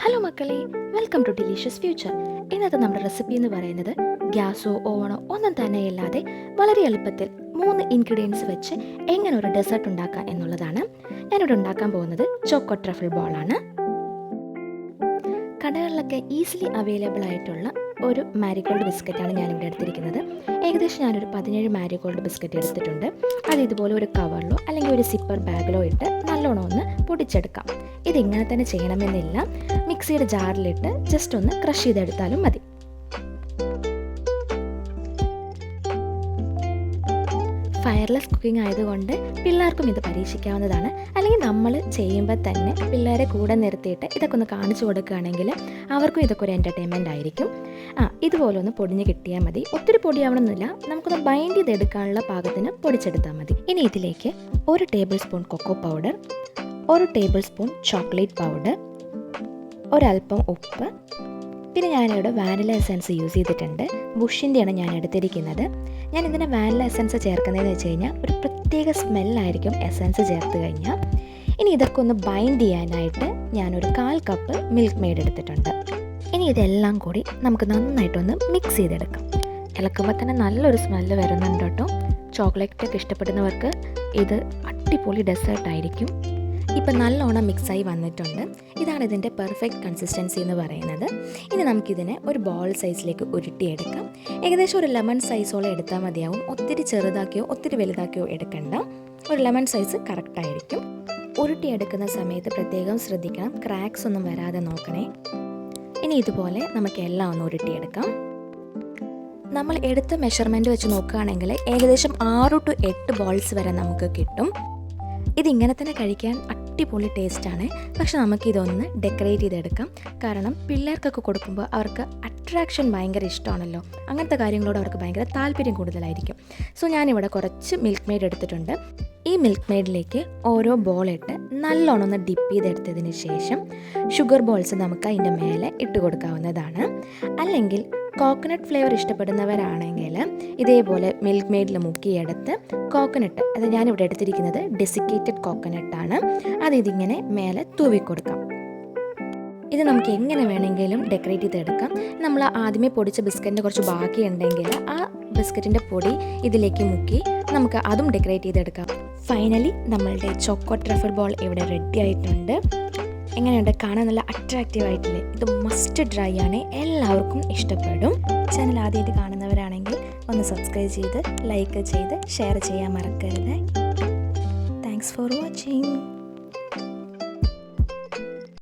Hello മക്കളെ, welcome to delicious future. ഇന്നത്തെ നമ്മുടെ റെസിപ്പി എന്ന് പറയുന്നത് ഗ്യാസോ ഓവണോ ഒന്നും തന്നെ ഇല്ലാതെ വളരെ എളുപ്പത്തിൽ 3 ഇൻഗ്രീഡിയൻസ് വെച്ച് എങ്ങനെ ഒരു ഡെസേർട്ട് ഉണ്ടാക്കാം എന്നുള്ളതാണ്. ഞാനിവിടെ ഉണ്ടാക്കാൻ പോകുന്നത് ചോക്കോ ട്രഫിൾ ബോളാണ്. കടകളിലൊക്കെ ഈസിലി അവൈലബിൾ ആയിട്ടുള്ള ഒരു മാരിഗോൾഡ് ബിസ്ക്കറ്റാണ് ഞാനിവിടെ എടുത്തിരിക്കുന്നത്. ഏകദേശം ഞാനൊരു 17 മാരിഗോൾഡ് ബിസ്ക്കറ്റ് എടുത്തിട്ടുണ്ട്. അത് ഇതുപോലെ ഒരു കവറിലോ അല്ലെങ്കിൽ ഒരു സിപ്പർ ബാഗിലോ ഇട്ട് നല്ലോണം ഒന്ന് പൊടിച്ചെടുക്കാം. ഇതിങ്ങനെ തന്നെ ചെയ്യണമെന്നില്ല. മിക്സിയുടെ ജാറിലിട്ട് ജസ്റ്റ് ഒന്ന് ക്രഷ് ചെയ്തെടുത്താലും മതി. ഫയർലെസ് കുക്കിംഗ് ആയതുകൊണ്ട് പിള്ളേർക്കും ഇത് പരീക്ഷിക്കാവുന്നതാണ്. അല്ലെങ്കിൽ നമ്മൾ ചെയ്യുമ്പോൾ തന്നെ പിള്ളേരെ കൂടെ നിർത്തിയിട്ട് ഇതൊക്കെ ഒന്ന് കാണിച്ചു കൊടുക്കുകയാണെങ്കിൽ അവർക്കും ഇതൊക്കെ ഒരു എൻ്റർടൈൻമെൻ്റ് ആയിരിക്കും. ഇതുപോലെ ഒന്ന് പൊടിഞ്ഞ് കിട്ടിയാൽ മതി. ഒത്തിരി പൊടിയാവണമെന്നില്ല, നമുക്കൊന്ന് ബൈൻഡ് ചെയ്തെടുക്കാനുള്ള പാകത്തിന് പൊടിച്ചെടുത്താൽ മതി. ഇനി ഇതിലേക്ക് 1 tablespoon cocoa powder, 1 tablespoon chocolate powder, ഒരൽപ്പം ഉപ്പ്, പിന്നെ ഞാനിവിടെ വാനില എസൻസ് യൂസ് ചെയ്തിട്ടുണ്ട്. ബുഷിൻ്റെയാണ് ഞാൻ എടുത്തിരിക്കുന്നത്. ഞാൻ ഇതിന് വാനില എസൻസ് ചേർക്കുന്നതെന്ന് വെച്ച് കഴിഞ്ഞാൽ ഒരു പ്രത്യേക സ്മെല്ലായിരിക്കും എസൻസ് ചേർത്ത് കഴിഞ്ഞാൽ. ഇനി ഇതൊക്കെ ഒന്ന് ബൈൻഡ് ചെയ്യാനായിട്ട് ഞാനൊരു 1/4 കപ്പ് മിൽക്ക് മെയ്ഡ് എടുത്തിട്ടുണ്ട്. ഇനി ഇതെല്ലാം കൂടി നമുക്ക് നന്നായിട്ടൊന്ന് മിക്സ് ചെയ്തെടുക്കാം. ഇളക്കുമ്പോൾ തന്നെ നല്ലൊരു സ്മെല്ല് വരുന്നുണ്ട് കേട്ടോ. ചോക്ലേറ്റൊക്കെ ഇഷ്ടപ്പെടുന്നവർക്ക് ഇത് അടിപൊളി ഡെസേർട്ടായിരിക്കും. ഇപ്പം നല്ലോണം മിക്സായി വന്നിട്ടുണ്ട്. ഇതാണ് ഇതിൻ്റെ പെർഫെക്റ്റ് കൺസിസ്റ്റൻസി എന്ന് പറയുന്നത്. ഇനി നമുക്കിതിനെ ഒരു ബോൾ സൈസിലേക്ക് ഉരുട്ടിയെടുക്കാം. ഏകദേശം ഒരു ലെമൺ സൈസോളം എടുത്താൽ മതിയാവും. ഒത്തിരി ചെറുതാക്കിയോ ഒത്തിരി വലുതാക്കിയോ എടുക്കണ്ട. ഒരു ലെമൺ സൈസ് കറക്റ്റായിരിക്കും. ഉരുട്ടിയെടുക്കുന്ന സമയത്ത് പ്രത്യേകം ശ്രദ്ധിക്കണം, ക്രാക്സ് ഒന്നും വരാതെ നോക്കണേ. ഇനി ഇതുപോലെ നമുക്ക് എല്ലാം ഒന്ന് ഉരുട്ടിയെടുക്കാം. നമ്മൾ എടുത്ത മെഷർമെൻറ്റ് വെച്ച് നോക്കുകയാണെങ്കിൽ ഏകദേശം 6 to 8 ബോൾസ് വരെ നമുക്ക് കിട്ടും. ഇതിങ്ങനെ തന്നെ കഴിക്കാൻ അടിപൊളി ടേസ്റ്റാണ്. പക്ഷെ നമുക്കിതൊന്ന് ഡെക്കറേറ്റ് ചെയ്തെടുക്കാം. കാരണം പിള്ളേർക്കൊക്കെ കൊടുക്കുമ്പോൾ അവർക്ക് അട്രാക്ഷൻ ഭയങ്കര ഇഷ്ടമാണല്ലോ. അങ്ങനത്തെ കാര്യങ്ങളോട് അവർക്ക് ഭയങ്കര താല്പര്യം കൂടുതലായിരിക്കും. സോ ഞാനിവിടെ കുറച്ച് മിൽക്ക് മെയ്ഡ് എടുത്തിട്ടുണ്ട്. ഈ മിൽക്ക് മെയ്ഡിലേക്ക് ഓരോ ബോളിട്ട് നല്ലോണം ഒന്ന് ഡിപ്പ് ചെയ്തെടുത്തതിന് ശേഷം ഷുഗർ ബോൾസ് നമുക്ക് അതിൻ്റെ മേലെ ഇട്ട് കൊടുക്കാവുന്നതാണ്. അല്ലെങ്കിൽ കോക്കനട്ട് ഫ്ലേവർ ഇഷ്ടപ്പെടുന്നവരാണെങ്കിൽ ഇതേപോലെ മിൽക്ക് മെയ്ഡിൽ മുക്കിയെടുത്ത് കോക്കനട്ട്, അത് ഞാനിവിടെ എടുത്തിരിക്കുന്നത് ഡെസിക്കേറ്റഡ് കോക്കനട്ടാണ്, ഇതിങ്ങനെ മേലെ തൂവിക്കൊടുക്കാം. ഇത് നമുക്ക് എങ്ങനെ വേണമെങ്കിലും ഡെക്കറേറ്റ് ചെയ്തെടുക്കാം. നമ്മൾ ആദ്യമേ പൊടിച്ച ബിസ്ക്കറ്റിൻ്റെ കുറച്ച് ബാക്കിയുണ്ടെങ്കിൽ ആ ബിസ്ക്കറ്റിൻ്റെ പൊടി ഇതിലേക്ക് മുക്കി നമുക്ക് അതും ഡെക്കറേറ്റ് ചെയ്തെടുക്കാം. ഫൈനലി നമ്മളുടെ ചോക്കോ ട്രഫിൾ ബോൾ ഇവിടെ റെഡി ആയിട്ടുണ്ട്. എങ്ങനെയുണ്ട്? കാണാൻ നല്ല അട്രാക്റ്റീവ് ആയിട്ടില്ലേ? ഇത് മസ്റ്റ് ട്രൈ ആണ്, എല്ലാവർക്കും ഇഷ്ടപ്പെടും. ചാനൽ ആദ്യമായിട്ട് കാണുന്നവരാണെങ്കിൽ ഒന്ന് സബ്സ്ക്രൈബ് ചെയ്ത് ലൈക്ക് ചെയ്ത് ഷെയർ ചെയ്യാൻ മറക്കരുത്. Thanks for watching.